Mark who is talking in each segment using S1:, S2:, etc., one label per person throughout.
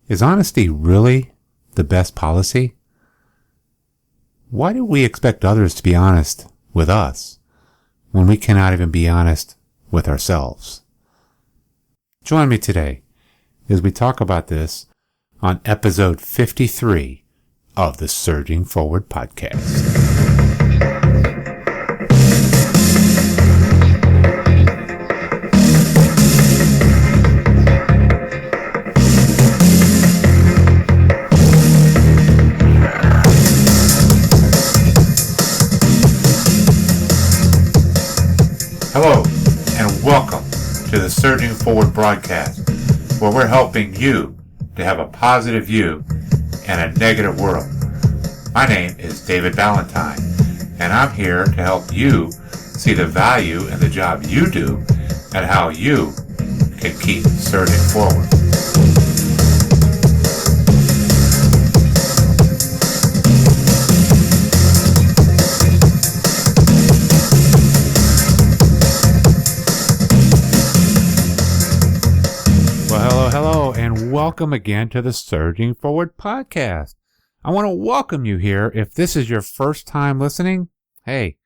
S1: Is honesty really the best policy? Why do we expect others to be honest with us when we cannot even be honest with ourselves? Join me today as we talk about this on episode 53 of the Surging Forward podcast. Hello, and welcome to the Surging Forward broadcast, where we're helping you to have a positive view in a negative world. My name is David Valentine, and I'm here to help you see the value in the job you do and how you can keep surging forward. Hello, and welcome again to the Surging Forward podcast. I want to welcome you here. If this is your first time listening, hey,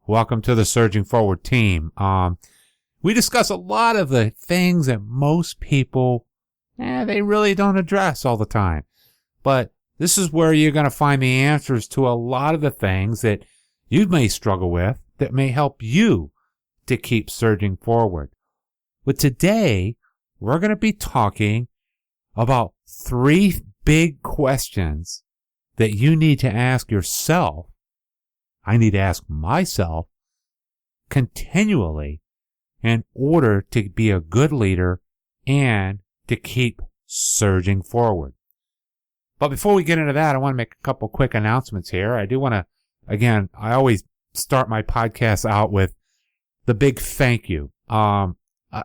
S1: welcome to the Surging Forward team. We discuss a lot of the things that most people, they really don't address all the time. But this is where you're going to find the answers to a lot of the things that you may struggle with that may help you to keep surging forward. But today, we're going to be talking about 3 big questions that you need to ask yourself. I need to ask myself continually in order to be a good leader and to keep surging forward. But before we get into that, I want to make a couple quick announcements here. I do want to, again, I always start my podcast out with the big thank you.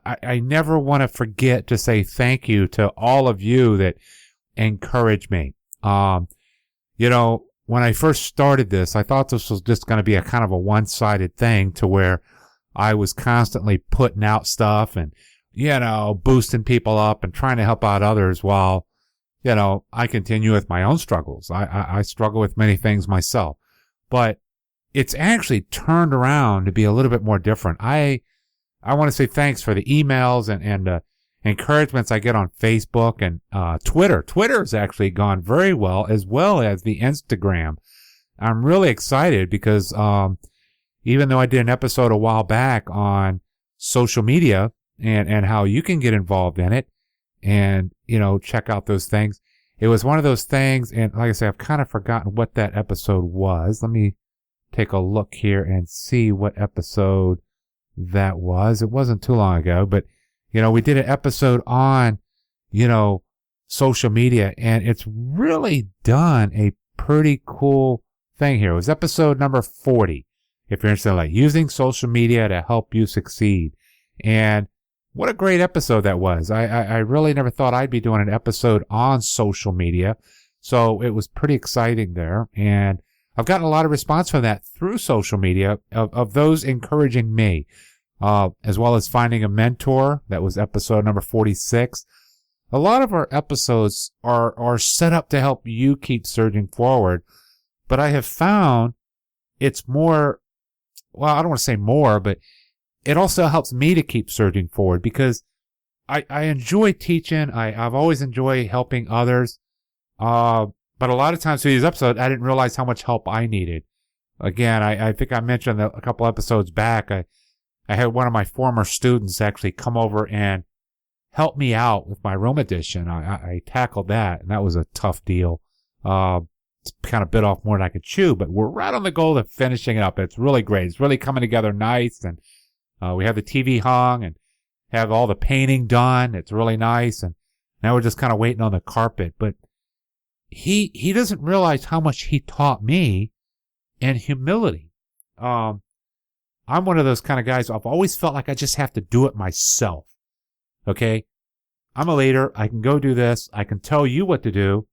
S1: I never want to forget to say thank you to all of you that encourage me. When I first started this, I thought this was just going to be a kind of a one-sided thing to where I was constantly putting out stuff and, boosting people up and trying to help out others while, I continue with my own struggles. I struggle with many things myself, but it's actually turned around to be a little bit more different. I want to say thanks for the emails and encouragements I get on Facebook and Twitter. Twitter's actually gone very well as the Instagram. I'm really excited because even though I did an episode a while back on social media and how you can get involved in it and, check out those things, it was one of those things, and like I say, I've kind of forgotten what that episode was. Let me take a look here and see what episode that was. It wasn't too long ago, but we did an episode on social media, and it's really done a pretty cool thing here. It was episode number 40, if you're interested in using social media to help you succeed. And what a great episode that was. I really never thought I'd be doing an episode on social media, so it was pretty exciting there. And I've gotten a lot of response from that through social media of those encouraging me, as well as finding a mentor. That was episode number 46. A lot of our episodes are set up to help you keep surging forward, but I have found it's more, well, I don't want to say more, but it also helps me to keep surging forward because I enjoy teaching. I've always enjoyed helping others. But a lot of times through these episodes, I didn't realize how much help I needed. Again, I think I mentioned a couple episodes back, I had one of my former students actually come over and help me out with my room addition. I tackled that, and that was a tough deal. It's kind of bit off more than I could chew, but we're right on the goal of finishing it up. It's really great. It's really coming together nice, and we have the TV hung and have all the painting done. It's really nice, and now we're just kind of waiting on the carpet, but he doesn't realize how much he taught me in humility. I'm one of those kind of guys. I've always felt like I just have to do it myself. Okay. I'm a leader. I can go do this. I can tell you what to do.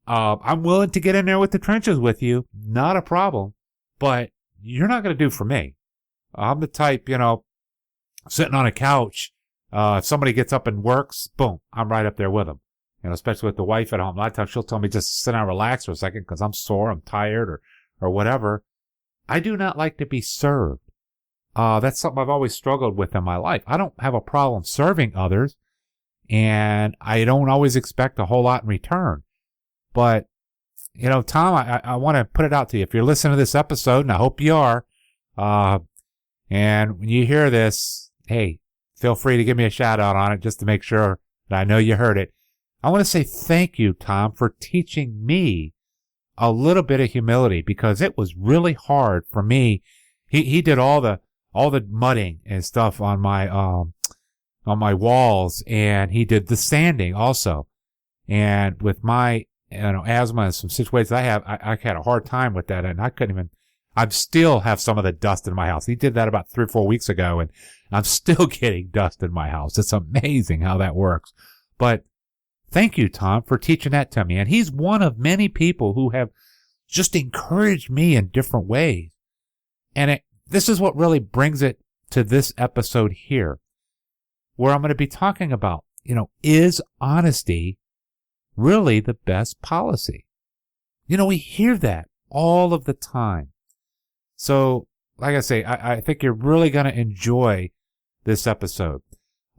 S1: I'm willing to get in there with the trenches with you. Not a problem, but you're not going to do for me. I'm the type, sitting on a couch. If somebody gets up and works, boom, I'm right up there with them. especially with the wife at home. A lot of times she'll tell me just sit down and relax for a second because I'm sore, I'm tired, or whatever. I do not like to be served. That's something I've always struggled with in my life. I don't have a problem serving others, and I don't always expect a whole lot in return. But, Tom, I want to put it out to you. If you're listening to this episode, and I hope you are, and when you hear this, hey, feel free to give me a shout out on it just to make sure that I know you heard it. I want to say thank you, Tom, for teaching me a little bit of humility, because it was really hard for me. He did all the mudding and stuff on my walls, and he did the sanding also. And with my asthma and some situations I had a hard time with that, and I still have some of the dust in my house. He did that about 3 or 4 weeks ago, and I'm still getting dust in my house. It's amazing how that works. But thank you, Tom, for teaching that to me. And he's one of many people who have just encouraged me in different ways. And this is what really brings it to this episode here, where I'm going to be talking about, is honesty really the best policy? We hear that all of the time. So, like I say, I think you're really going to enjoy this episode.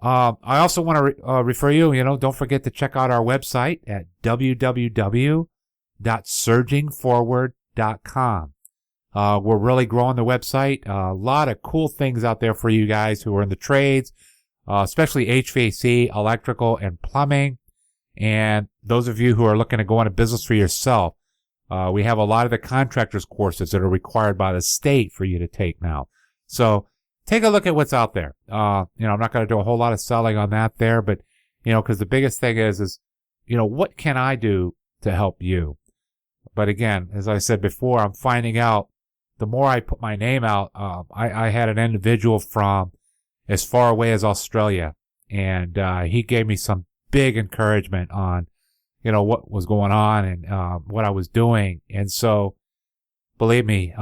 S1: I also want to refer you, don't forget to check out our website at www.surgingforward.com. We're really growing the website. A lot of cool things out there for you guys who are in the trades, especially HVAC, electrical, and plumbing. And those of you who are looking to go into business for yourself, we have a lot of the contractors courses that are required by the state for you to take now. So take a look at what's out there. I'm not going to do a whole lot of selling on that there, but, because the biggest thing is, what can I do to help you? But again, as I said before, I'm finding out the more I put my name out. I had an individual from as far away as Australia, and he gave me some big encouragement on, what was going on and what I was doing. And so, believe me,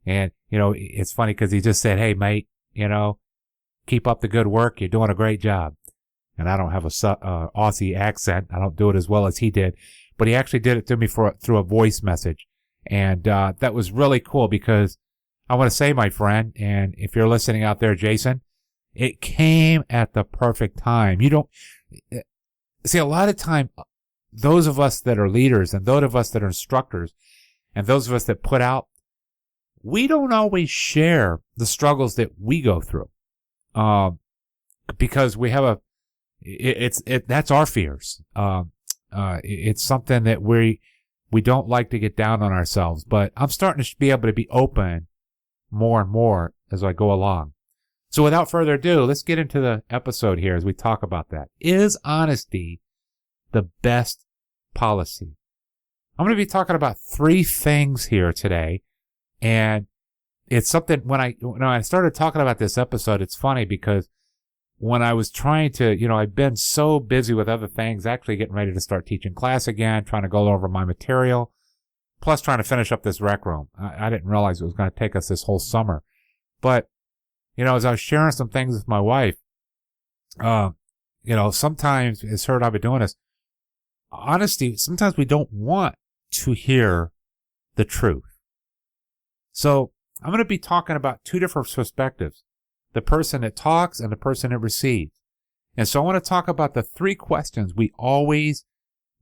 S1: it's funny because he just said, hey, mate, keep up the good work. You're doing a great job. And I don't have a Aussie accent. I don't do it as well as he did. But he actually did it to me through a voice message. And that was really cool, because I want to say, my friend, and if you're listening out there, Jason, it came at the perfect time. See, a lot of time, those of us that are leaders and those of us that are instructors and those of us that put out, we don't always share the struggles that we go through, because we have that's our fears. It's something that we don't like to get down on ourselves, but I'm starting to be able to be open more and more as I go along. So without further ado, let's get into the episode here as we talk about that. Is honesty the best policy? I'm going to be talking about 3 things here today. And it's something when I started talking about this episode, it's funny because when I was trying to, I've been so busy with other things, actually getting ready to start teaching class again, trying to go over my material, plus trying to finish up this rec room. I didn't realize it was going to take us this whole summer. But, as I was sharing some things with my wife, sometimes it's heard I've been doing this. Honesty, sometimes we don't want to hear the truth. So I'm going to be talking about 2 different perspectives, the person that talks and the person that receives. And so I want to talk about the 3 questions we always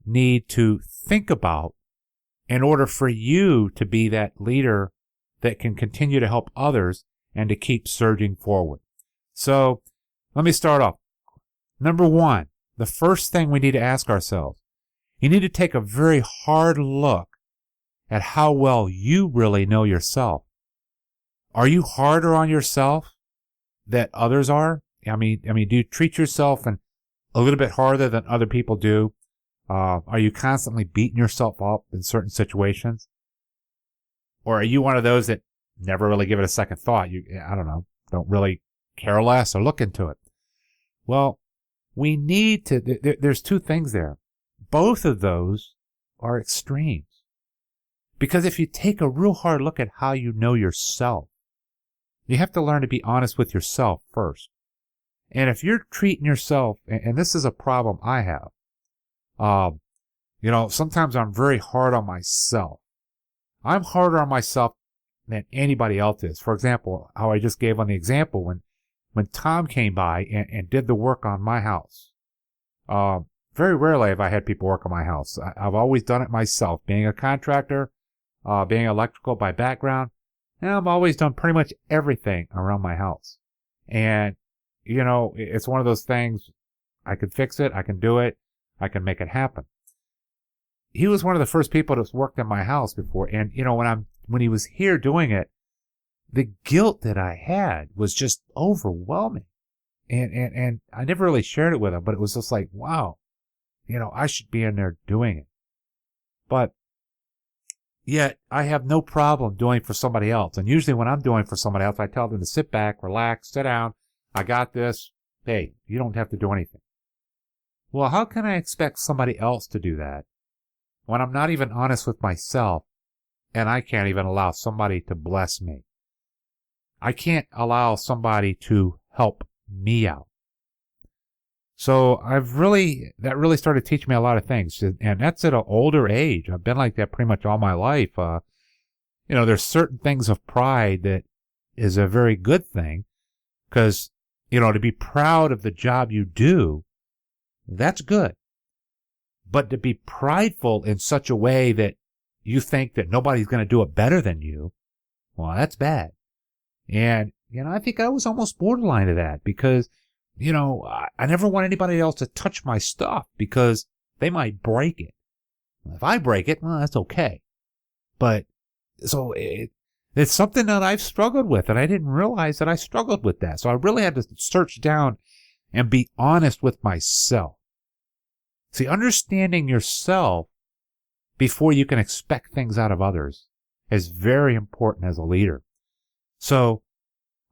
S1: need to think about in order for you to be that leader that can continue to help others and to keep surging forward. So let me start off. Number 1, the first thing we need to ask ourselves, you need to take a very hard look at how well you really know yourself. Are you harder on yourself than others are? I mean, do you treat yourself a little bit harder than other people do? Are you constantly beating yourself up in certain situations? Or are you one of those that never really give it a second thought? Don't really care less or look into it. Well, we need to, there's 2 things there. Both of those are extremes. Because if you take a real hard look at how you know yourself, you have to learn to be honest with yourself first. And if you're treating yourself, and this is a problem I have, Sometimes I'm very hard on myself. I'm harder on myself than anybody else is. For example, how I just gave on the example when Tom came by and did the work on my house. Very rarely have I had people work on my house. I've always done it myself. Being a contractor, being electrical by background, I've always done pretty much everything around my house. And, it's one of those things, I can fix it, I can do it, I can make it happen. He was one of the first people that's worked in my house before. And, when he was here doing it, the guilt that I had was just overwhelming. And I never really shared it with him, but it was just like, wow, I should be in there doing it. But yet I have no problem doing for somebody else. And usually when I'm doing for somebody else, I tell them to sit back, relax, sit down. I got this. Hey, you don't have to do anything. Well, how can I expect somebody else to do that when I'm not even honest with myself and I can't even allow somebody to bless me? I can't allow somebody to help me out. So that really started teaching me a lot of things. And that's at an older age. I've been like that pretty much all my life. There's certain things of pride that is a very good thing because, to be proud of the job you do, that's good. But to be prideful in such a way that you think that nobody's going to do it better than you, well, that's bad. And, I think I was almost borderline to that because, I never want anybody else to touch my stuff because they might break it. If I break it, well, that's okay. But, so it's something that I've struggled with, and I didn't realize that I struggled with that. So I really had to search down and be honest with myself. See, understanding yourself before you can expect things out of others is very important as a leader. So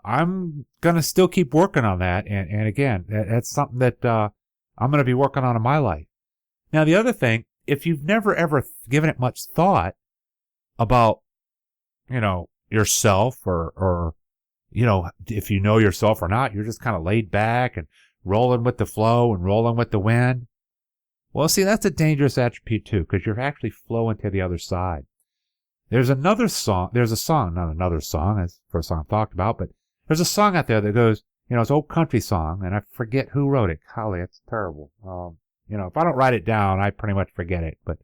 S1: I'm going to still keep working on that. And again, that's something that I'm going to be working on in my life. Now, the other thing, if you've never ever given it much thought about, yourself or if you know yourself or not, you're just kind of laid back and rolling with the flow and rolling with the wind. Well, see, that's a dangerous attribute too, because you're actually flowing to the other side. Not another song, that's the first song I've talked about, but there's a song out there that goes, it's an old country song, and I forget who wrote it. Golly, it's terrible. If I don't write it down, I pretty much forget it. But,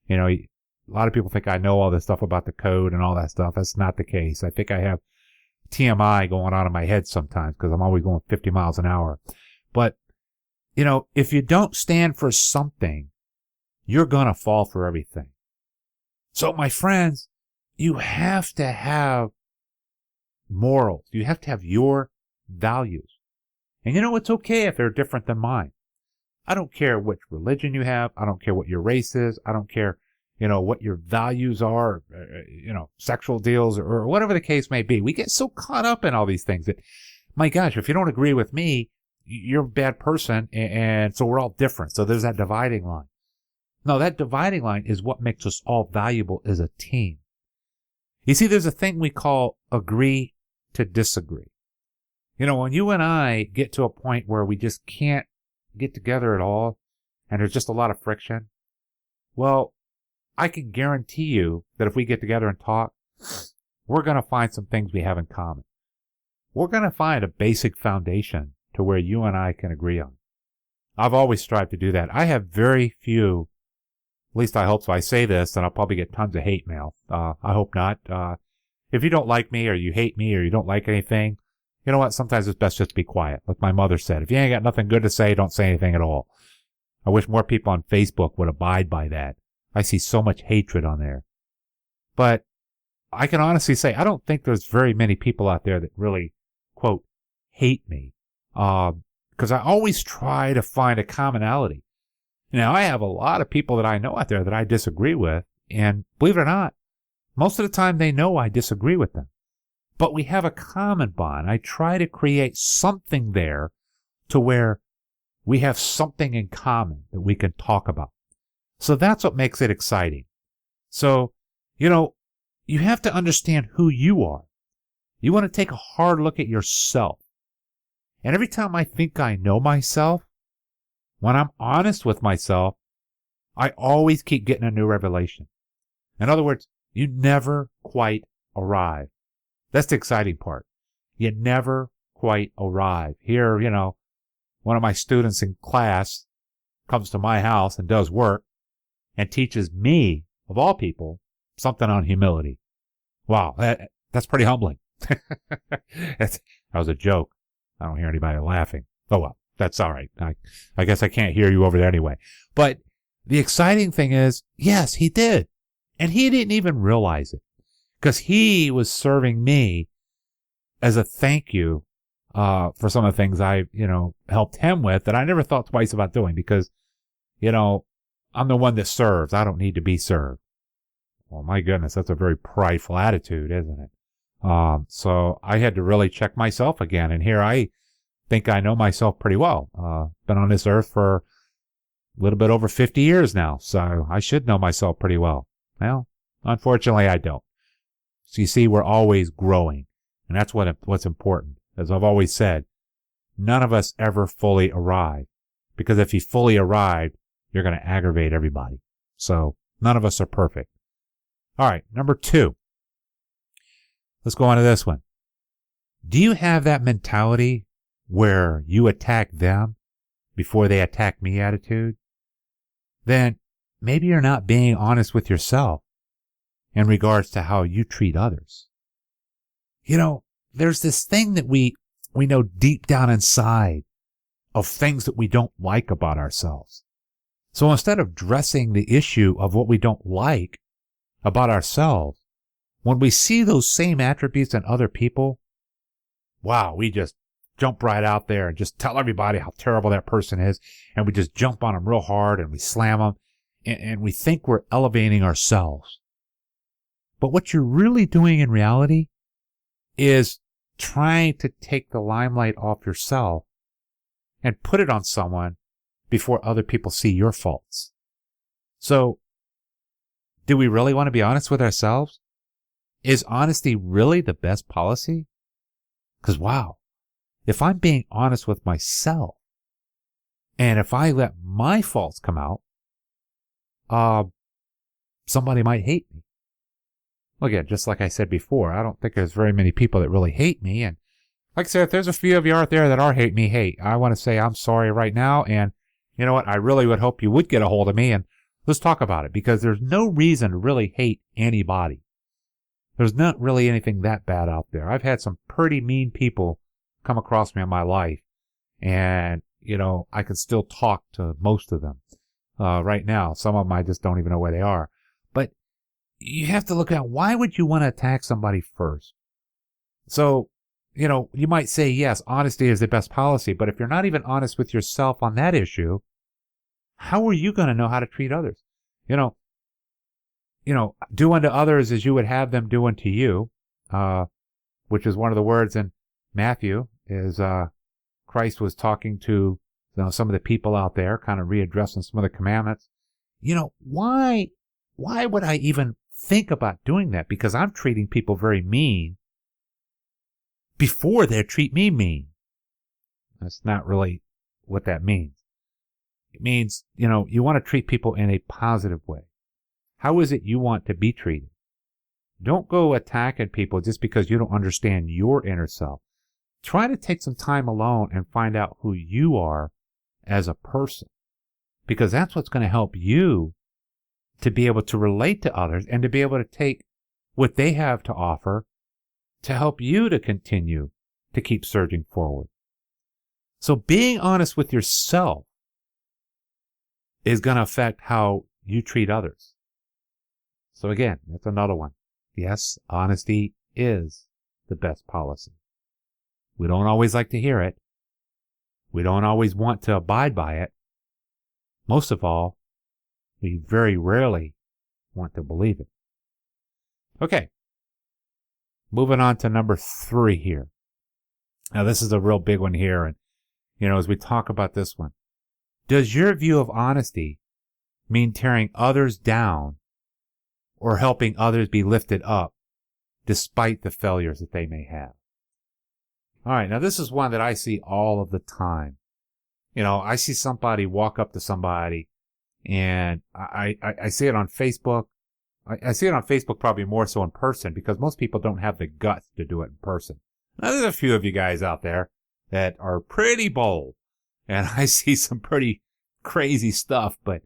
S1: a lot of people think I know all this stuff about the code and all that stuff. That's not the case. I think I have TMI going on in my head sometimes because I'm always going 50 miles an hour. But, if you don't stand for something, you're going to fall for everything. So, my friends, you have to have morals. You have to have your values. And it's okay if they're different than mine. I don't care which religion you have. I don't care what your race is. I don't care, what your values are, sexual deals or whatever the case may be. We get so caught up in all these things that, my gosh, if you don't agree with me, you're a bad person. And so we're all different. So there's that dividing line. No, that dividing line is what makes us all valuable as a team. You see, there's a thing we call agree to disagree. When you and I get to a point where we just can't get together at all, and there's just a lot of friction, well, I can guarantee you that if we get together and talk, we're going to find some things we have in common. We're going to find a basic foundation to where you and I can agree on. I've always strived to do that. I have very few, at least I hope so. I say this, and I'll probably get tons of hate mail. I hope not. If you don't like me or you hate me or you don't like anything, you know what? Sometimes it's best just to be quiet. Like my mother said, if you ain't got nothing good to say, don't say anything at all. I wish more people on Facebook would abide by that. I see so much hatred on there. But I can honestly say I don't think there's very many people out there that really, quote, hate me. Because I always try to find a commonality. Now, I have a lot of people that I know out there that I disagree with, and believe it or not, most of the time they know I disagree with them. But we have a common bond. I try to create something there to where we have something in common that we can talk about. So that's what makes it exciting. So, you have to understand who you are. You want to take a hard look at yourself. And every time I think I know myself, when I'm honest with myself, I always keep getting a new revelation. In other words, you never quite arrive. That's the exciting part. You never quite arrive. Here, one of my students in class comes to my house and does work and teaches me, of all people, something on humility. Wow, that's pretty humbling. That was a joke. I don't hear anybody laughing. Oh, well, that's all right. I guess I can't hear you over there anyway. But the exciting thing is, yes, he did. And he didn't even realize it because he was serving me as a thank you for some of the things I, helped him with that I never thought twice about doing because, I'm the one that serves. I don't need to be served. Well, my goodness, that's a very prideful attitude, isn't it? So I had to really check myself again. And here I think I know myself pretty well. Been on this earth for a little bit over 50 years now. So I should know myself pretty well. Well, unfortunately, I don't. So you see, we're always growing. And that's what's important. As I've always said, none of us ever fully arrive. Because if you fully arrive, you're going to aggravate everybody. So none of us are perfect. All right, number 2. Let's go on to this one. Do you have that mentality where you attack them before they attack me attitude? Then maybe you're not being honest with yourself in regards to how you treat others. There's this thing that we know deep down inside of things that we don't like about ourselves. So instead of addressing the issue of what we don't like about ourselves, when we see those same attributes in other people, wow, we just jump right out there and just tell everybody how terrible that person is. And we just jump on them real hard and we slam them. And we think we're elevating ourselves. But what you're really doing in reality is trying to take the limelight off yourself and put it on someone before other people see your faults. So, do we really want to be honest with ourselves? Is honesty really the best policy? Because, wow, if I'm being honest with myself, and if I let my faults come out, somebody might hate me. Well, again, just like I said before, I don't think there's very many people that really hate me. And like I said, if there's a few of you out there that are hate me, hey, I want to say I'm sorry right now. And you know what? I really would hope you would get a hold of me and let's talk about it because there's no reason to really hate anybody. There's not really anything that bad out there. I've had some pretty mean people come across me in my life. And, I can still talk to most of them right now. Some of them I just don't even know where they are. But you have to look at why would you want to attack somebody first? So, you might say, yes, honesty is the best policy. But if you're not even honest with yourself on that issue, how are you going to know how to treat others? Do unto others as you would have them do unto you, which is one of the words in Matthew, is Christ was talking to some of the people out there, kind of readdressing some of the commandments. Why would I even think about doing that? Because I'm treating people very mean before they treat me mean. That's not really what that means. It means, you want to treat people in a positive way. How is it you want to be treated? Don't go attacking people just because you don't understand your inner self. Try to take some time alone and find out who you are as a person. Because that's what's going to help you to be able to relate to others and to be able to take what they have to offer to help you to continue to keep surging forward. So being honest with yourself is going to affect how you treat others. So again, that's another one. Yes, honesty is the best policy. We don't always like to hear it. We don't always want to abide by it. Most of all, we very rarely want to believe it. Okay. Moving on to number 3 here. Now, this is a real big one here. And, as we talk about this one, does your view of honesty mean tearing others down or helping others be lifted up despite the failures that they may have? All right. Now, this is one that I see all of the time. I see somebody walk up to somebody, And I see it on Facebook. I see it on Facebook probably more so in person because most people don't have the guts to do it in person. Now, there's a few of you guys out there that are pretty bold, and I see some pretty crazy stuff, but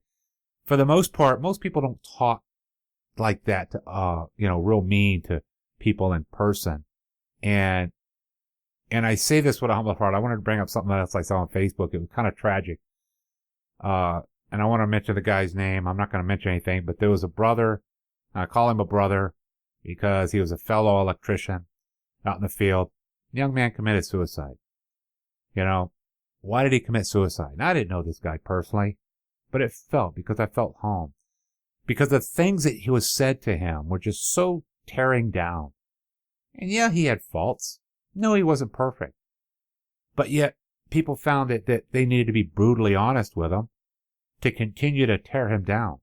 S1: for the most part, most people don't talk like that to, real mean to people in person. And I say this with a humble heart. I wanted to bring up something else I saw on Facebook. It was kind of tragic. And I want to mention the guy's name. I'm not going to mention anything, but there was a brother. I call him a brother because he was a fellow electrician out in the field. The young man committed suicide. Why did he commit suicide? And I didn't know this guy personally, but it felt because I felt home. Because the things that he was said to him were just so tearing down. And yeah, he had faults. No, he wasn't perfect. But yet, people found that they needed to be brutally honest with him to continue to tear him down.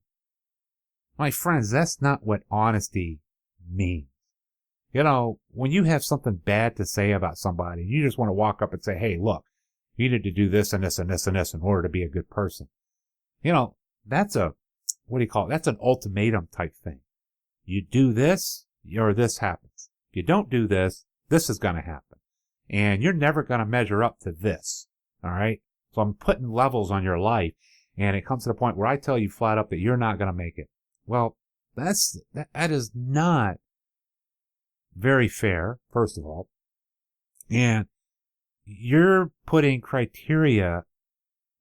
S1: My friends, that's not what honesty means. When you have something bad to say about somebody, you just want to walk up and say, hey, look, you need to do this and this and this and this in order to be a good person. That's that's an ultimatum type thing. You do this or this happens. If you don't do this, this is going to happen. And you're never going to measure up to this. All right. So I'm putting levels on your life, and it comes to the point where I tell you flat up that you're not going to make it. Well, that is not very fair, first of all. And you're putting criteria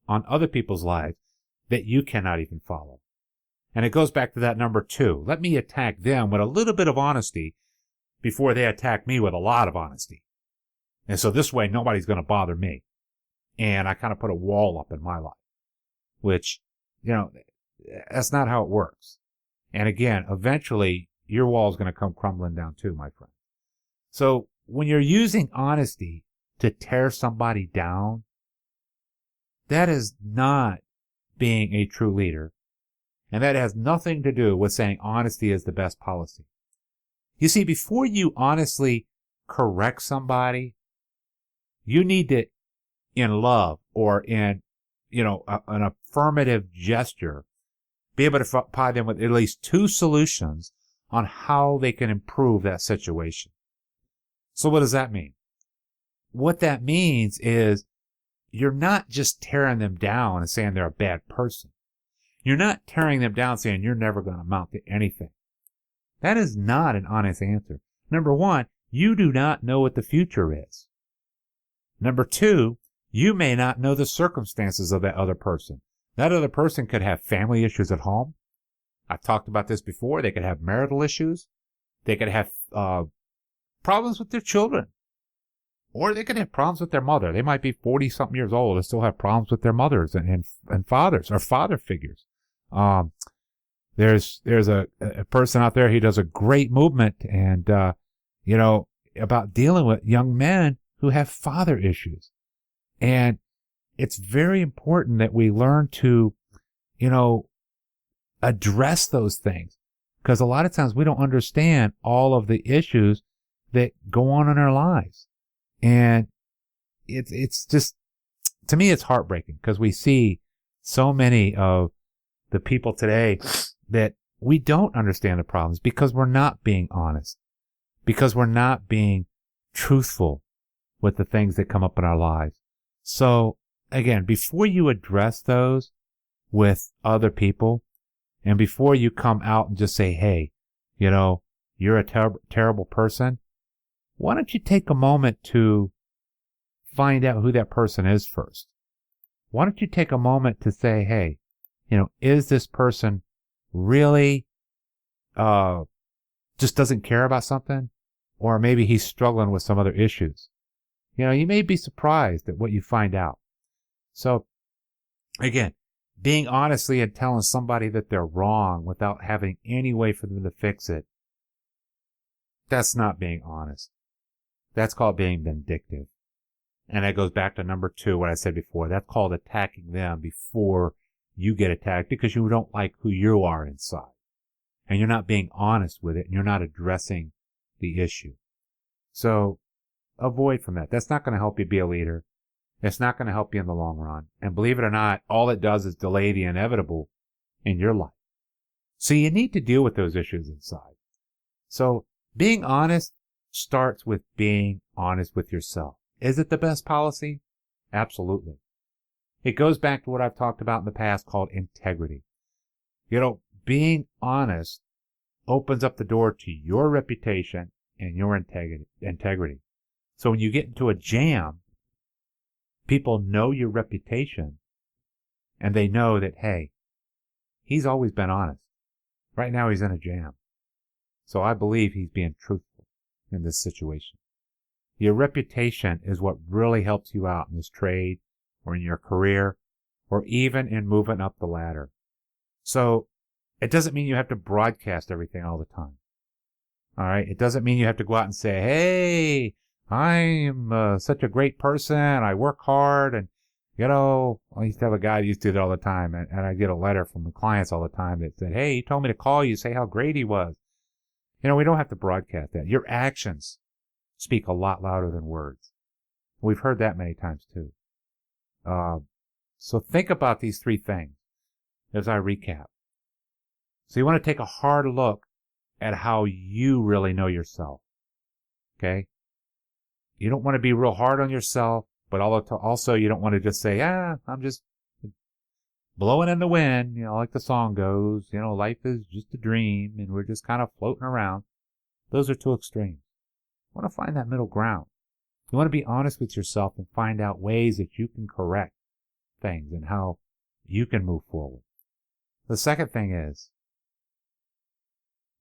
S1: on other people's lives that you cannot even follow. And it goes back to that number 2. Let me attack them with a little bit of honesty before they attack me with a lot of honesty. And so this way, nobody's going to bother me. And I kind of put a wall up in my life, which, that's not how it works. And again, eventually, your wall is going to come crumbling down too, my friend. So when you're using honesty to tear somebody down, that is not being a true leader. And that has nothing to do with saying honesty is the best policy. You see, before you honestly correct somebody, you need to, in love or in, an affirmative gesture, be able to provide them with at least 2 solutions on how they can improve that situation. So what does that mean? What that means is you're not just tearing them down and saying they're a bad person. You're not tearing them down saying you're never going to amount to anything. That is not an honest answer. Number 1, you do not know what the future is. Number 2, you may not know the circumstances of that other person. That other person could have family issues at home. I've talked about this before. They could have marital issues. They could have problems with their children. Or they could have problems with their mother. They might be 40-something years old and still have problems with their mothers and fathers or father figures. There's a person out there, he does a great movement and, about dealing with young men who have father issues. And it's very important that we learn to, address those things. Because a lot of times we don't understand all of the issues that go on in our lives. And it's just, to me, it's heartbreaking because we see so many of the people today that we don't understand the problems because we're not being honest, because we're not being truthful with the things that come up in our lives. So again, before you address those with other people and before you come out and just say, hey, you're a terrible person, why don't you take a moment to find out who that person is first? Why don't you take a moment to say, hey, is this person really just doesn't care about something? Or maybe he's struggling with some other issues. You may be surprised at what you find out. So, again, being honestly and telling somebody that they're wrong without having any way for them to fix it, that's not being honest. That's called being vindictive. And that goes back to number 2, what I said before. That's called attacking them before you get attacked because you don't like who you are inside. And you're not being honest with it, and you're not addressing the issue. So avoid from that. That's not going to help you be a leader. It's not going to help you in the long run. And believe it or not, all it does is delay the inevitable in your life. So you need to deal with those issues inside. So being honest starts with being honest with yourself. Is it the best policy? Absolutely. It goes back to what I've talked about in the past called integrity. Being honest opens up the door to your reputation and your integrity. So when you get into a jam, people know your reputation and they know that, hey, he's always been honest. Right now he's in a jam. So I believe he's being truthful in this situation. Your reputation is what really helps you out in this trade or in your career or even in moving up the ladder. So it doesn't mean you have to broadcast everything all the time. All right. It doesn't mean you have to go out and say, hey, I'm such a great person. I work hard. And, I used to have a guy who used to do that all the time. And I get a letter from the clients all the time that said, hey, he told me to call you, say how great he was. We don't have to broadcast that. Your actions speak a lot louder than words. We've heard that many times too. So think about these three things as I recap. So you want to take a hard look at how you really know yourself. Okay? You don't want to be real hard on yourself, but also you don't want to just say, I'm just blowing in the wind, like the song goes, life is just a dream and we're just kind of floating around. Those are two extremes. You want to find that middle ground. You want to be honest with yourself and find out ways that you can correct things and how you can move forward. The second thing is,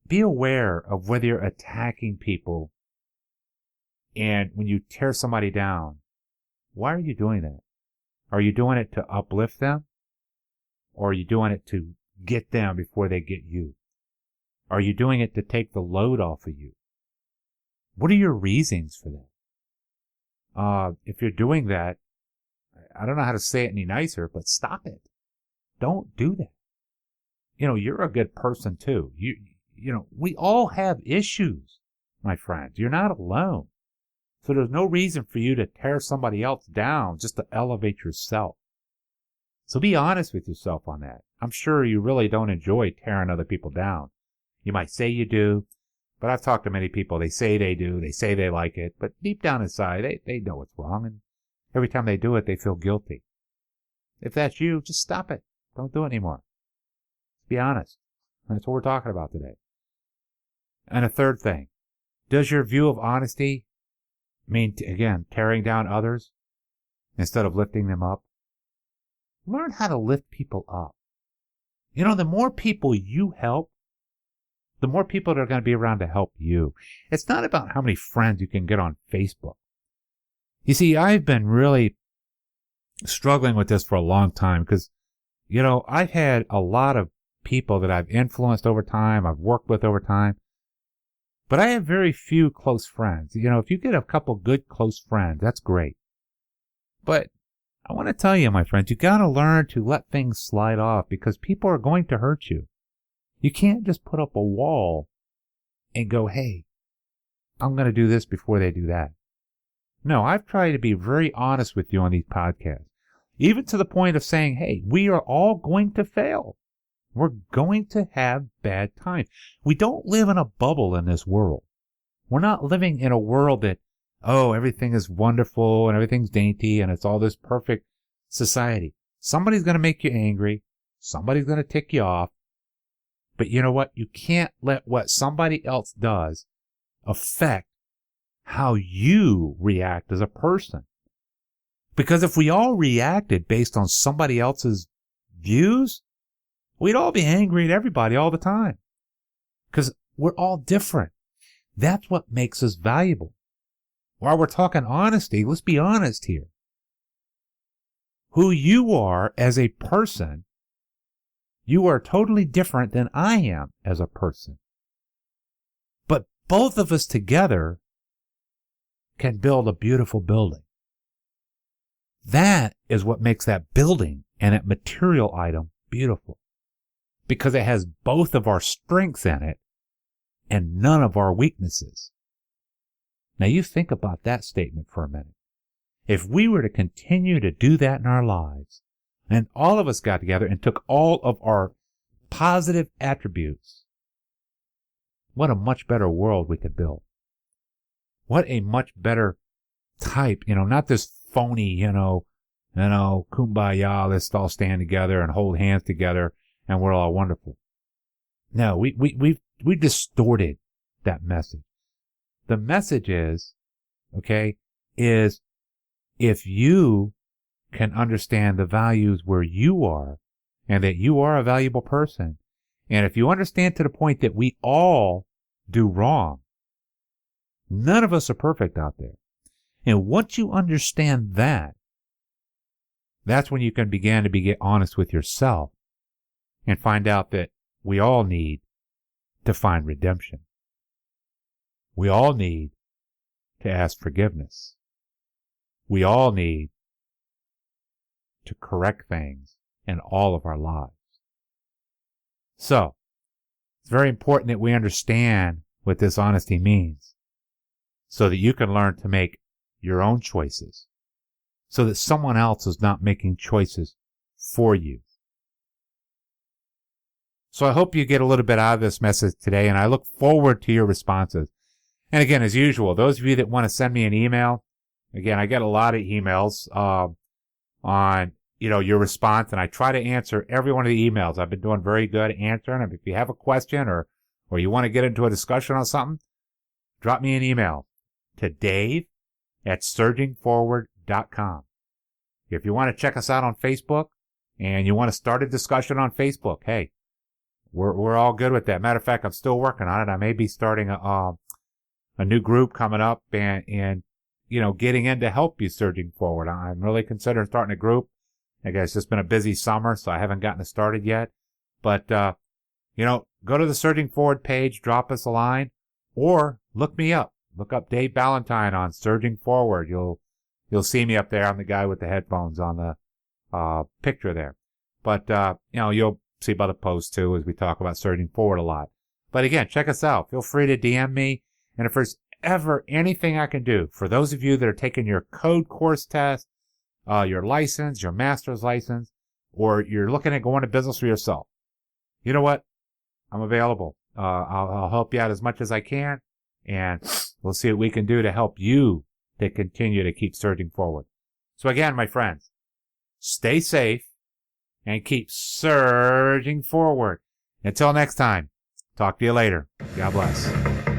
S1: be aware of whether you're attacking people, and when you tear somebody down, why are you doing that? Are you doing it to uplift them? Or are you doing it to get them before they get you? Are you doing it to take the load off of you? What are your reasons for that? If you're doing that, I don't know how to say it any nicer, but stop it. Don't do that. You're a good person too. We all have issues, my friends. You're not alone. So there's no reason for you to tear somebody else down just to elevate yourself. So be honest with yourself on that. I'm sure you really don't enjoy tearing other people down. You might say you do, but I've talked to many people. They say they do. They say they like it, but deep down inside, they know it's wrong. And every time they do it, they feel guilty. If that's you, just stop it. Don't do it anymore. Be honest. That's what we're talking about today. And a third thing, does your view of honesty mean, again, tearing down others instead of lifting them up? Learn how to lift people up. The more people you help, the more people that are going to be around to help you. It's not about how many friends you can get on Facebook. You see, I've been really struggling with this for a long time because, I've had a lot of people that I've influenced over time, I've worked with over time, but I have very few close friends. If you get a couple good close friends, that's great. But I want to tell you, my friends, you got to learn to let things slide off because people are going to hurt you. You can't just put up a wall and go, hey, I'm going to do this before they do that. No, I've tried to be very honest with you on these podcasts, even to the point of saying, hey, we are all going to fail. We're going to have bad times. We don't live in a bubble in this world. We're not living in a world that, everything is wonderful and everything's dainty and it's all this perfect society. Somebody's going to make you angry. Somebody's going to tick you off. But you know what? You can't let what somebody else does affect how you react as a person. Because if we all reacted based on somebody else's views, we'd all be angry at everybody all the time. Because we're all different. That's what makes us valuable. While we're talking honesty, let's be honest here. Who you are as a person, you are totally different than I am as a person. But both of us together can build a beautiful building. That is what makes that building and that material item beautiful. Because it has both of our strengths in it and none of our weaknesses. Now you think about that statement for a minute. If we were to continue to do that in our lives, and all of us got together and took all of our positive attributes, what a much better world we could build. What a much better type, not this phony, kumbaya, let's all stand together and hold hands together and we're all wonderful. No, we distorted that message. The message is if you can understand the values where you are and that you are a valuable person, and if you understand to the point that we all do wrong, none of us are perfect out there. And once you understand that, that's when you can begin to get honest with yourself and find out that we all need to find redemption. We all need to ask forgiveness. We all need to correct things in all of our lives. So, it's very important that we understand what this honesty means so that you can learn to make your own choices, so that someone else is not making choices for you. So I hope you get a little bit out of this message today, and I look forward to your responses. And again, as usual, those of you that want to send me an email, again, I get a lot of emails on your response, and I try to answer every one of the emails. I've been doing very good answering them. If you have a question or you want to get into a discussion on something, drop me an email to dave@surgingforward.com. If you want to check us out on Facebook and you want to start a discussion on Facebook, hey, we're all good with that. Matter of fact, I'm still working on it. I may be starting a new group coming up and getting in to help you surging forward. I'm really considering starting a group. I guess it's just been a busy summer, so I haven't gotten it started yet. But, go to the Surging Forward page, drop us a line, or look me up. Look up Dave Ballantyne on Surging Forward. You'll see me up there. I'm the guy with the headphones on the picture there. But, you'll see by the post, too, as we talk about Surging Forward a lot. But again, check us out. Feel free to DM me. And if there's ever anything I can do for those of you that are taking your code course test, your license, your master's license, or you're looking at going to business for yourself, you know what? I'm available. I'll help you out as much as I can, and we'll see what we can do to help you to continue to keep surging forward. So again, my friends, stay safe and keep surging forward. Until next time, talk to you later. God bless.